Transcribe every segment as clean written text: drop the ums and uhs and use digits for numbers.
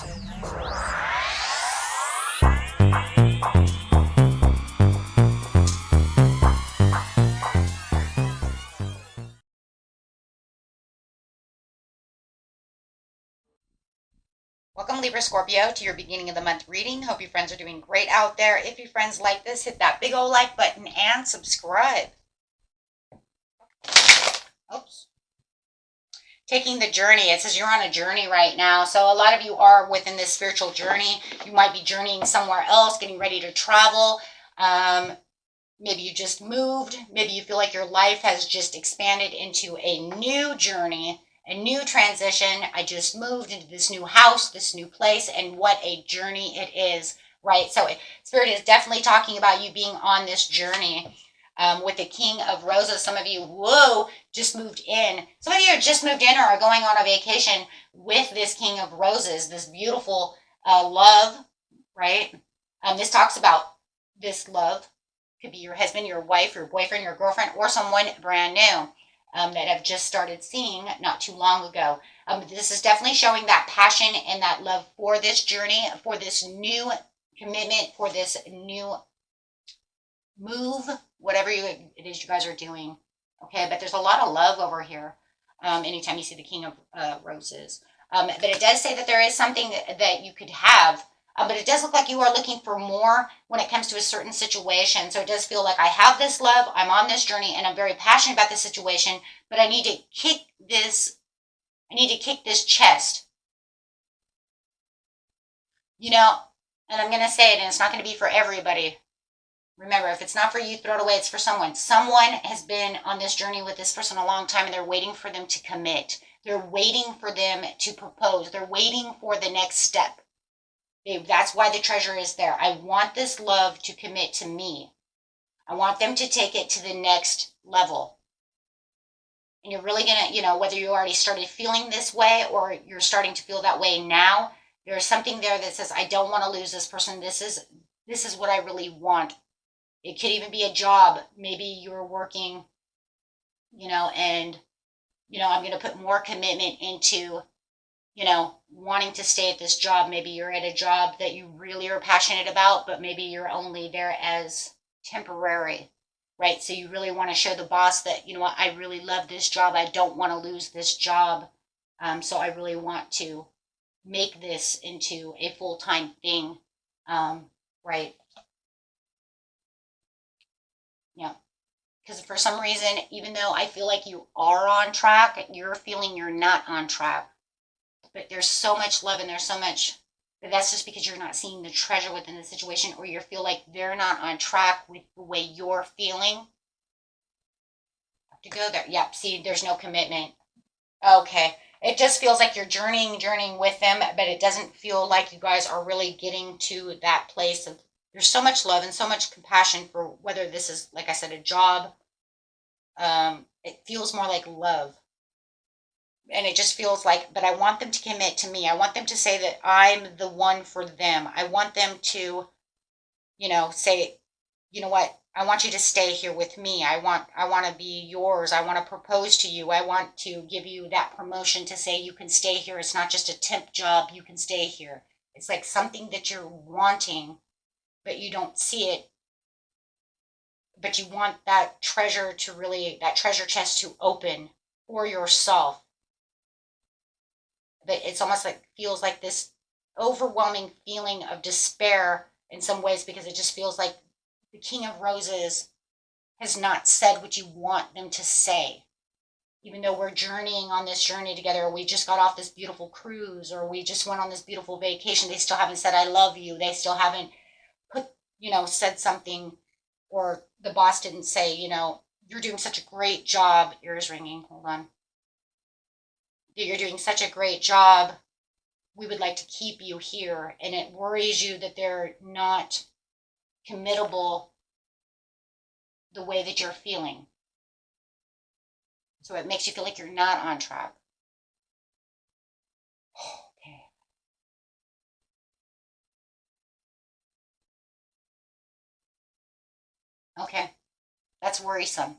Welcome, Libra Scorpio, to your beginning of the month reading. Hope your friends are doing great out there. If your friends like this, hit that big old like button and subscribe. Oops. Taking the journey. It says you're on a journey right now. So a lot of you are within this spiritual journey. You might be journeying somewhere else, getting ready to travel. Maybe you just moved. Maybe you feel like your life has just expanded into a new journey, a new transition. I just moved into this new house, this new place, and what a journey it is, right? So Spirit is definitely talking about you being on this journey. With the King of Roses, some of you, whoa, just moved in. Some of you just moved in or are going on a vacation with this King of Roses, this beautiful love, right? This talks about this love. Could be your husband, your wife, your boyfriend, your girlfriend, or someone brand new that have just started seeing not too long ago. This is definitely showing that passion and that love for this journey, for this new commitment, for this new move, whatever it is you guys are doing. Okay, but there's a lot of love over here anytime you see the King of Roses. But it does say that there is something that you could have, but it does look like you are looking for more when it comes to a certain situation. So it does feel like I have this love, I'm on this journey, and I'm very passionate about this situation, but I need to kick this chest. You know, and I'm going to say it, and it's not going to be for everybody. Remember, if it's not for you, throw it away. It's for someone. Someone has been on this journey with this person a long time, and they're waiting for them to commit. They're waiting for them to propose. They're waiting for the next step. That's why the treasure is there. I want this love to commit to me. I want them to take it to the next level. And you're really going to, whether you already started feeling this way or you're starting to feel that way now, there's something there that says, I don't want to lose this person. This is what I really want. It could even be a job. Maybe you're working, and, I'm going to put more commitment into, wanting to stay at this job. Maybe you're at a job that you really are passionate about, but maybe you're only there as temporary, right? So you really want to show the boss that, what, I really love this job. I don't want to lose this job. So I really want to make this into a full-time thing, right? Yeah. Because for some reason, even though I feel like you are on track, you're feeling you're not on track. But there's so much love and there's so much, but that's just because you're not seeing the treasure within the situation, or you feel like they're not on track with the way you're feeling. Have to go there. Yep. See, there's no commitment. Okay. It just feels like you're journeying with them, but it doesn't feel like you guys are really getting to that place of, there's so much love and so much compassion for whether this is, like I said, a job. It feels more like love. And it just feels like, but I want them to commit to me. I want them to say that I'm the one for them. I want them to, say, you know what? I want you to stay here with me. I want to be yours. I want to propose to you. I want to give you that promotion to say you can stay here. It's not just a temp job. You can stay here. It's like something that you're wanting, but you don't see it. But you want that treasure that treasure chest to open for yourself. But it's almost like, feels like this overwhelming feeling of despair in some ways, because it just feels like the King of Roses has not said what you want them to say. Even though we're journeying on this journey together, or we just got off this beautiful cruise, or we just went on this beautiful vacation, they still haven't said, I love you. They still haven't said something, or the boss didn't say, you're doing such a great job. Ears ringing. Hold on. You're doing such a great job. We would like to keep you here. And it worries you that they're not committable the way that you're feeling. So it makes you feel like you're not on track. Okay. Okay. That's worrisome.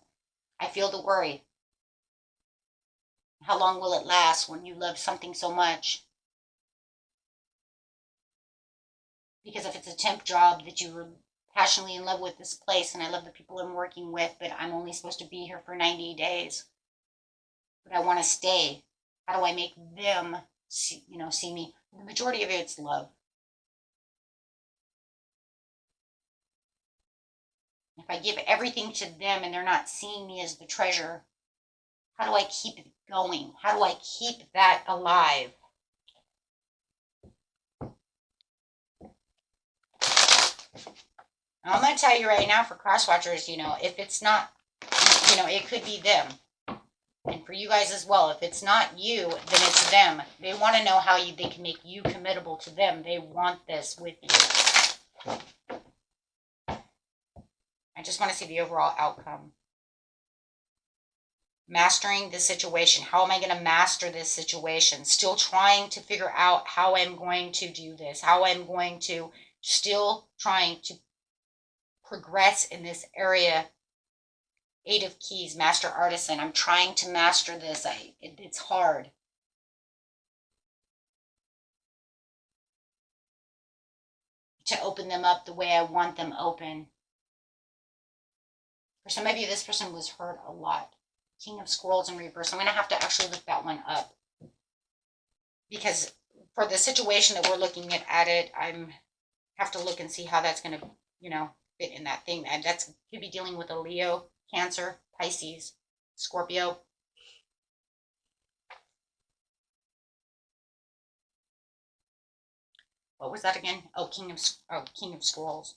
I feel the worry. How long will it last when you love something so much? Because if it's a temp job that you were passionately in love with this place and I love the people I'm working with, but I'm only supposed to be here for 90 days, but I want to stay. How do I make them see me? The majority of it's love. If I give everything to them and they're not seeing me as the treasure, how do I keep it going? How do I keep that alive? I'm going to tell you right now for cross watchers, if it's not, it could be them. And for you guys as well, if it's not you, then it's them. They want to know how they can make you committable to them. They want this with you. I just want to see the overall outcome. Mastering this situation. How am I going to master this situation? Still trying to figure out how I'm going to do this. How I'm going to still trying to progress in this area. 8 of Keys, Master Artisan. I'm trying to master this. It's hard. To open them up the way I want them open. For some of you, this person was hurt a lot. King of Squirrels in reverse. I'm going to have to actually look that one up. Because for the situation that we're looking at it, I have to look and see how that's going to, fit in that thing. And that's could be dealing with a Leo, Cancer, Pisces, Scorpio. What was that again? Oh, King of Scrolls.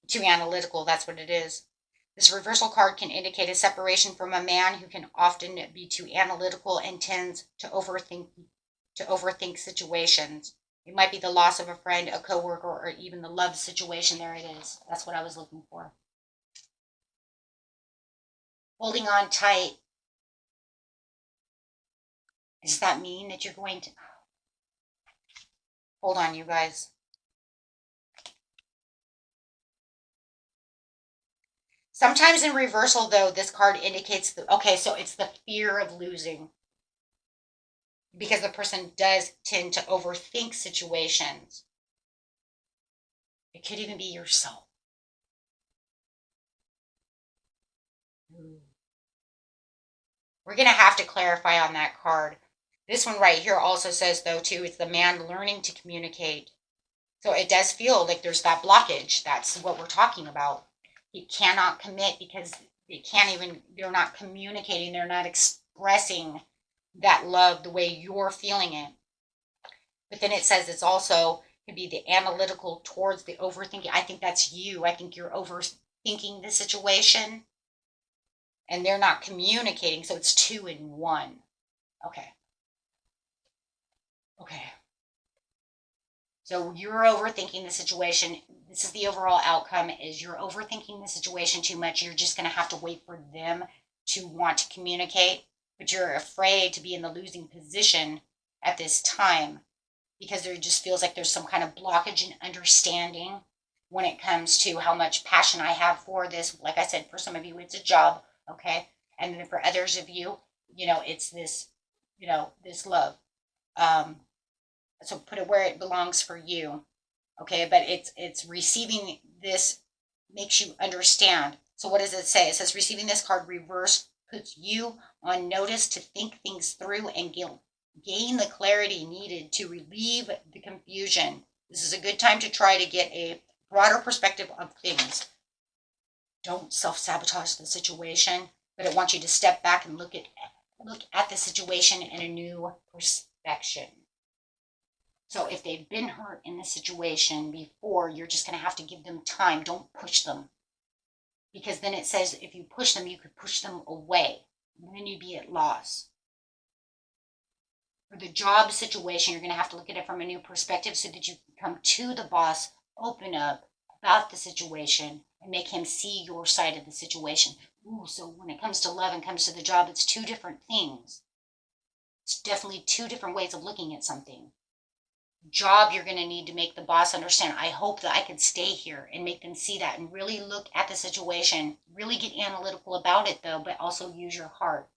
Too analytical, that's what it is. This reversal card can indicate a separation from a man who can often be too analytical and tends to overthink situations. It might be the loss of a friend, a coworker, or even the love situation. There it is. That's what I was looking for. Holding on tight. Does that mean that you're going to... Hold on, you guys. Sometimes in reversal, though, this card indicates so it's the fear of losing. Because the person does tend to overthink situations. It could even be yourself. We're going to have to clarify on that card. This one right here also says, though, too, it's the man learning to communicate. So it does feel like there's that blockage. That's what we're talking about. He cannot commit because they're not communicating. They're not expressing that love the way you're feeling it. But then it says it's also could be the analytical towards the overthinking. I think that's you. I think you're overthinking the situation and they're not communicating. So it's 2 in 1. Okay. So you're overthinking the situation. This is the overall outcome is you're overthinking the situation too much. You're just going to have to wait for them to want to communicate, but you're afraid to be in the losing position at this time because there just feels like there's some kind of blockage in understanding when it comes to how much passion I have for this. Like I said, for some of you, it's a job, okay? And then for others of you, it's this, this love. So put it where it belongs for you, okay? But it's receiving this makes you understand. So what does it say? It says receiving this card reverse puts you on notice to think things through and gain the clarity needed to relieve the confusion. This is a good time to try to get a broader perspective of things. Don't self-sabotage the situation, but it wants you to step back and look at the situation in a new perspective. So if they've been hurt in the situation before, you're just going to have to give them time. Don't push them. Because then it says if you push them, you could push them away. And then you'd be at loss. For the job situation, you're going to have to look at it from a new perspective so that you can come to the boss, open up about the situation, and make him see your side of the situation. Ooh, so when it comes to love and comes to the job, it's 2 different things. It's definitely 2 different ways of looking at something. Job, you're going to need to make the boss understand, I hope that I can stay here and make them see that and really look at the situation, really get analytical about it though, but also use your heart.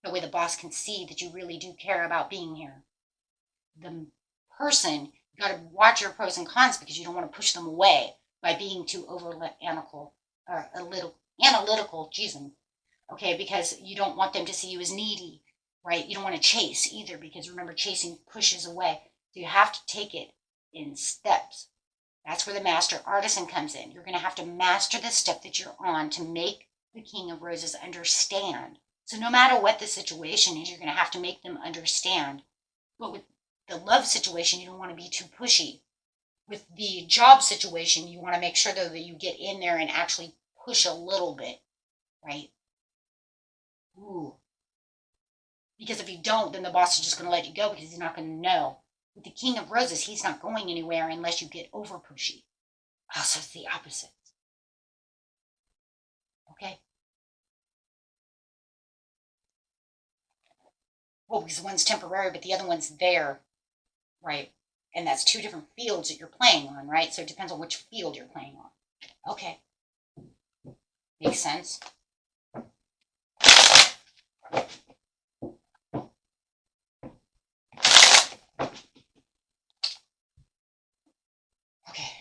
That way the boss can see that you really do care about being here. The person, you got to watch your pros and cons because you don't want to push them away by being too analytical, or a little analytical, okay, because you don't want them to see you as needy, right? You don't want to chase either, because remember, chasing pushes away. So you have to take it in steps. That's where the master artisan comes in. You're going to have to master the step that you're on to make the King of Roses understand. So no matter what the situation is, you're going to have to make them understand. But with the love situation, you don't want to be too pushy. With the job situation, you want to make sure, though, that you get in there and actually push a little bit, right? Ooh. Because if you don't, then the boss is just going to let you go because he's not going to know. With the King of Roses, he's not going anywhere unless you get over pushy. Also, it's the opposite. Okay? Well, because one's temporary, but the other one's there, right? And that's two different fields that you're playing on, right? So it depends on which field you're playing on. Okay. Makes sense? Okay.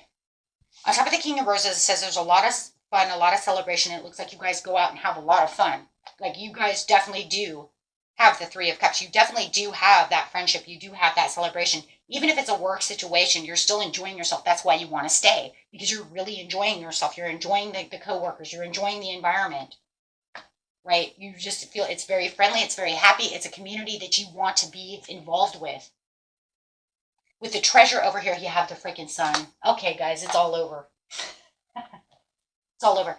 On top of the King of Roses, it says there's a lot of fun, a lot of celebration. It looks like you guys go out and have a lot of fun. Like, you guys definitely do have the Three of Cups. You definitely do have that friendship. You do have that celebration. Even if it's a work situation, you're still enjoying yourself. That's why you want to stay, because you're really enjoying yourself. You're enjoying the coworkers. You're enjoying the environment, right? You just feel it's very friendly. It's very happy. It's a community that you want to be involved with. With the Treasure over here, you have the freaking Sun. Okay, guys, it's all over. It's all over.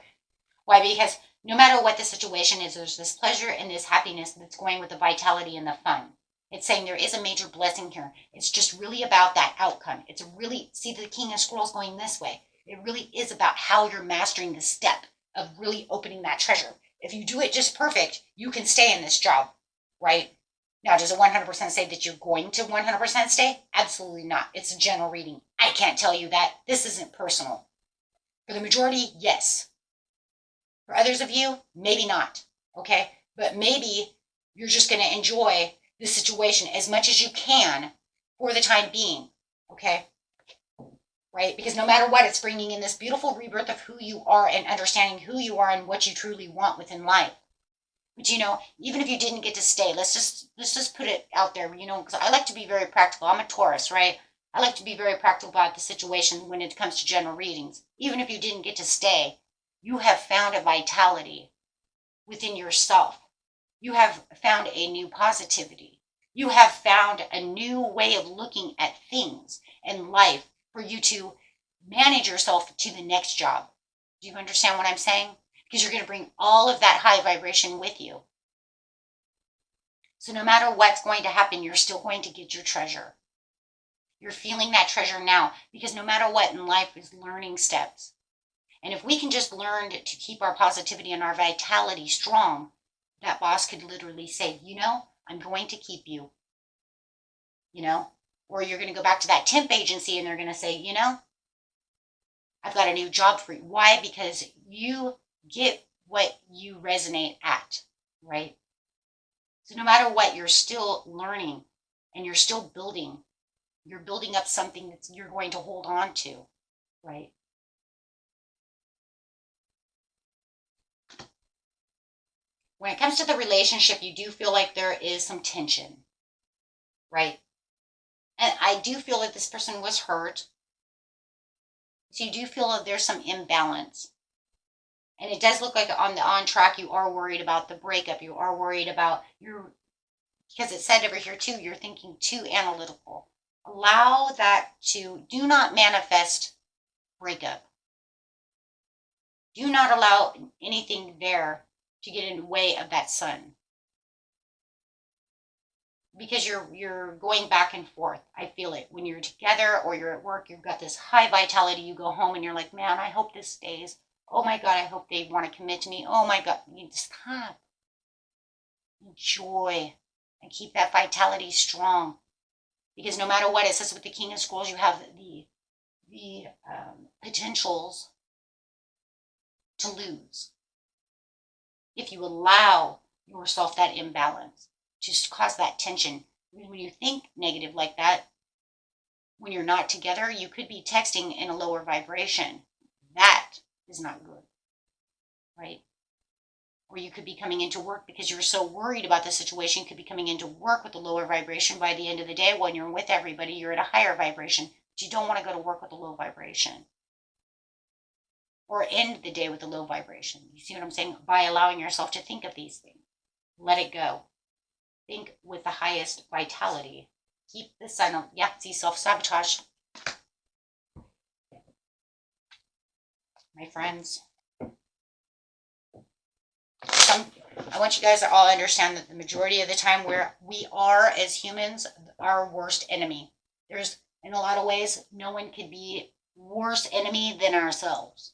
Why? Because no matter what the situation is, there's this pleasure and this happiness that's going with the vitality and the fun. It's saying there is a major blessing here. It's just really about that outcome. It's really, see the King of Scrolls going this way. It really is about how you're mastering the step of really opening that treasure. If you do it just perfect, you can stay in this job, right? Now, does it 100% say that you're going to 100% stay? Absolutely not. It's a general reading. I can't tell you that. This isn't personal. For the majority, yes. For others of you, maybe not, okay? But maybe you're just going to enjoy the situation as much as you can for the time being, okay? Right? Because no matter what, it's bringing in this beautiful rebirth of who you are and understanding who you are and what you truly want within life. But, you know, even if you didn't get to stay, let's just put it out there, you know, because I like to be very practical. I'm a Taurus, right? I like to be very practical about the situation when it comes to general readings. Even if you didn't get to stay, you have found a vitality within yourself. You have found a new positivity. You have found a new way of looking at things and life for you to manage yourself to the next job. Do you understand what I'm saying? Because you're going to bring all of that high vibration with you. So no matter what's going to happen, you're still going to get your treasure. You're feeling that treasure now, because no matter what in life is learning steps. And if we can just learn to keep our positivity and our vitality strong, that boss could literally say, you know, I'm going to keep you. You know, or you're going to go back to that temp agency and they're going to say, you know, I've got a new job for you. Why? Because you get what you resonate at, right? So no matter what, you're still learning and you're still building. You're building up something that you're going to hold on to, right? When it comes to the relationship, you do feel like there is some tension, right? And I do feel that this person was hurt. So you do feel that there's some imbalance. And it does look like on the on track, you are worried about the breakup. You are worried about because it said over here too, you're thinking too analytical. Allow that to, do not manifest breakup. Do not allow anything there to get in the way of that sun. Because you're going back and forth. I feel it. When you're together or you're at work, you've got this high vitality. You go home and you're like, man, I hope this stays. Oh my God, I hope they want to commit to me. Oh my God, you just kind of enjoy and keep that vitality strong. Because no matter what, it says with the King of Scrolls, you have the potentials to lose. If you allow yourself that imbalance, to cause that tension. When you think negative like that, when you're not together, you could be texting in a lower vibration. That is not good, right? Or you could be coming into work because you're so worried about the situation. You could be coming into work with a lower vibration. By the end of the day, when you're with everybody, you're at a higher vibration. But you don't want to go to work with a low vibration. Or end the day with a low vibration. You see what I'm saying? By allowing yourself to think of these things. Let it go. Think with the highest vitality. Keep the sign of, yeah, see, self-sabotage. My friends. I want you guys to all understand that the majority of the time we are, as humans, our worst enemy. There's, in a lot of ways, no one could be worse enemy than ourselves.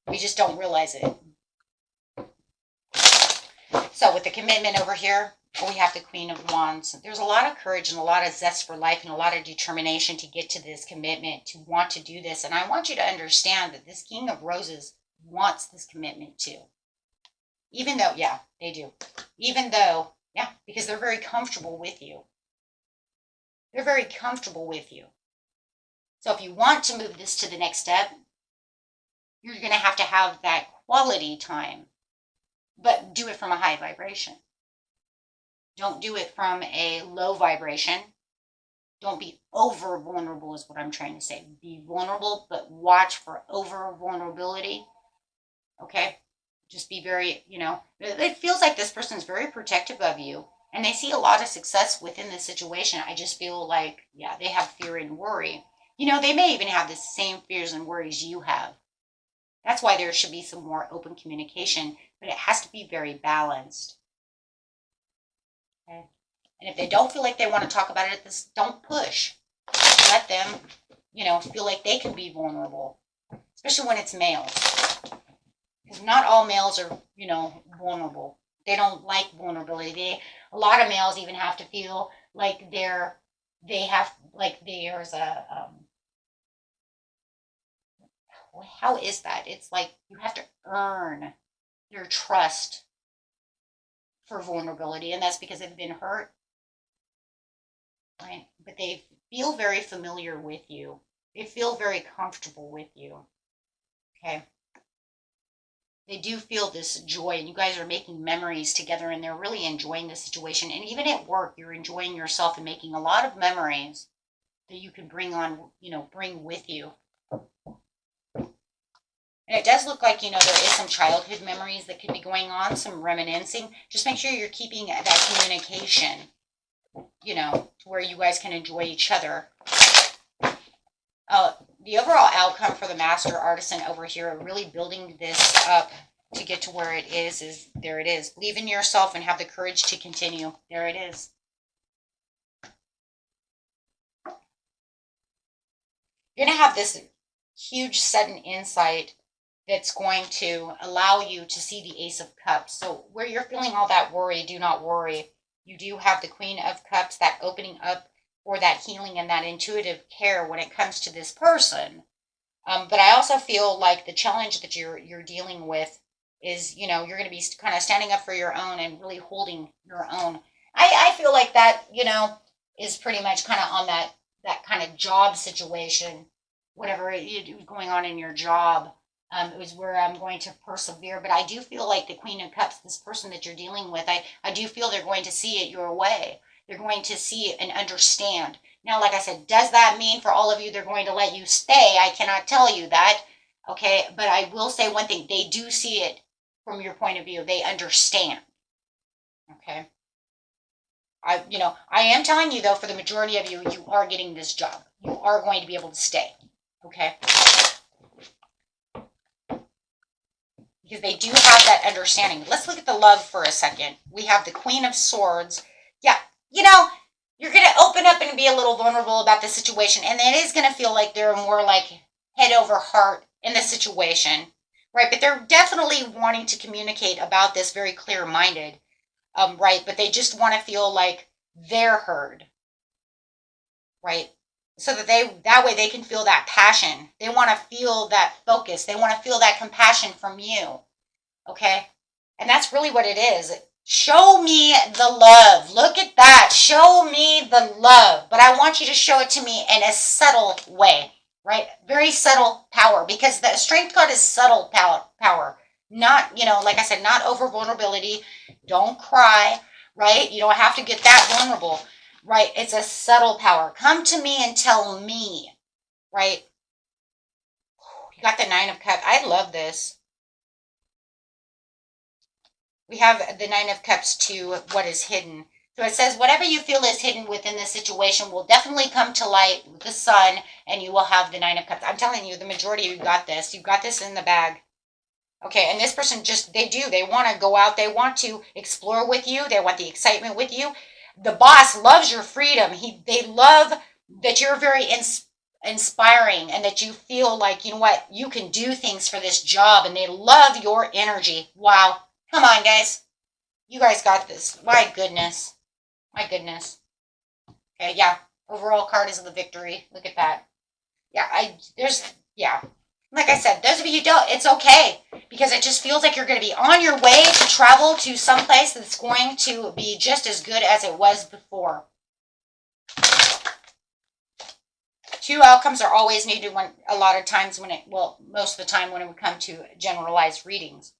We just don't realize it. So with the commitment over here, we have the Queen of Wands. There's a lot of courage and a lot of zest for life and a lot of determination to get to this commitment, to want to do this. And I want you to understand that this King of Roses wants this commitment too. Even though, yeah, they do. Even though, yeah, because they're very comfortable with you. They're very comfortable with you. So if you want to move this to the next step, you're going to have that quality time. But do it from a high vibration. Don't do it from a low vibration. Don't be over vulnerable is what I'm trying to say. Be vulnerable, but watch for over vulnerability. Okay? Just be very, it feels like this person is very protective of you. And they see a lot of success within this situation. I just feel like, yeah, they have fear and worry. They may even have the same fears and worries you have. That's why there should be some more open communication, but it has to be very balanced. Okay? And if they don't feel like they want to talk about it, don't push. Let them, feel like they can be vulnerable, especially when it's males. Because not all males are, vulnerable. They don't like vulnerability. A lot of males even have to feel like there's a, how is that? It's like you have to earn their trust for vulnerability, and that's because they've been hurt, right? But they feel very familiar with you. They feel very comfortable with you, okay? They do feel this joy, and you guys are making memories together, and they're really enjoying the situation. And even at work, you're enjoying yourself and making a lot of memories that you can bring with you. And it does look like, there is some childhood memories that could be going on, some reminiscing. Just make sure you're keeping that communication, to where you guys can enjoy each other. The overall outcome for the Master Artisan over here, really building this up to get to where it is there it is. Believe in yourself and have the courage to continue. There it is. You're going to have this huge sudden insight that's going to allow you to see the Ace of Cups. So where you're feeling all that worry, do not worry. You do have the Queen of Cups, that opening up for that healing and that intuitive care when it comes to this person. But I also feel like the challenge that you're dealing with is, you're going to be kind of standing up for your own and really holding your own. I feel like that, is pretty much kind of on that kind of job situation, whatever is going on in your job. It was where I'm going to persevere. But I do feel like the Queen of Cups, this person that you're dealing with, I do feel they're going to see it your way. They're going to see it and understand. Now, like I said, does that mean for all of you they're going to let you stay? I cannot tell you that. Okay, but I will say one thing. They do see it from your point of view. They understand. Okay. I am telling you, though, for the majority of you, you are getting this job. You are going to be able to stay. Okay. Because they do have that understanding. Let's look at the love for a second. We have the Queen of Swords. Yeah, you're going to open up and be a little vulnerable about the situation. And it is going to feel like they're more like head over heart in the situation. Right? But they're definitely wanting to communicate about this very clear-minded. Right? But they just want to feel like they're heard. Right? So that way they can feel that passion. They want to feel that focus. They want to feel that compassion from you. Okay? And that's really what it is. Show me the love. Look at that. Show me the love. But I want you to show it to me in a subtle way, right? Very subtle power, because the strength card is subtle power. Not, like I said, not over vulnerability. Don't cry, right? You don't have to get that vulnerable, right? It's a subtle power. Come to me and tell me, right? You got the Nine of Cups. I love this. We have the Nine of Cups to what is hidden. So it says, whatever you feel is hidden within this situation will definitely come to light with the sun, and you will have the Nine of Cups. I'm telling you, the majority of you got this. You got this in the bag. Okay, and this person they want to go out. They want to explore with you. They want the excitement with you. The boss loves your freedom. They love that you're very inspiring, and that you feel like, you know what, you can do things for this job, and they love your energy. Wow. Come on, guys. You guys got this. My goodness. My goodness. Okay, yeah. Overall card is the victory. Look at that. Yeah, yeah. Like I said, those of you who don't, it's okay. Because it just feels like you're going to be on your way to travel to someplace that's going to be just as good as it was before. Two outcomes are always needed most of the time when it would come to generalized readings,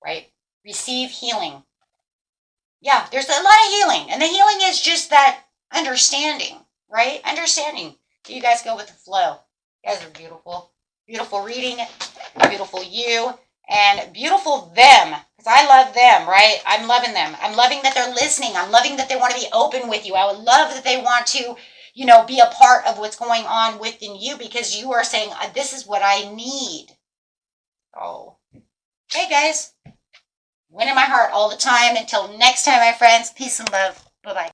right? Receive healing. Yeah, there's a lot of healing. And the healing is just that understanding, right? Understanding. You guys go with the flow. You guys are beautiful. Beautiful reading. Beautiful you. And beautiful them. Because I love them, right? I'm loving them. I'm loving that they're listening. I'm loving that they want to be open with you. I would love that they want to, be a part of what's going on within you, because you are saying, this is what I need. Oh. Hey, guys. Win in my heart all the time. Until next time, my friends. Peace and love. Bye-bye.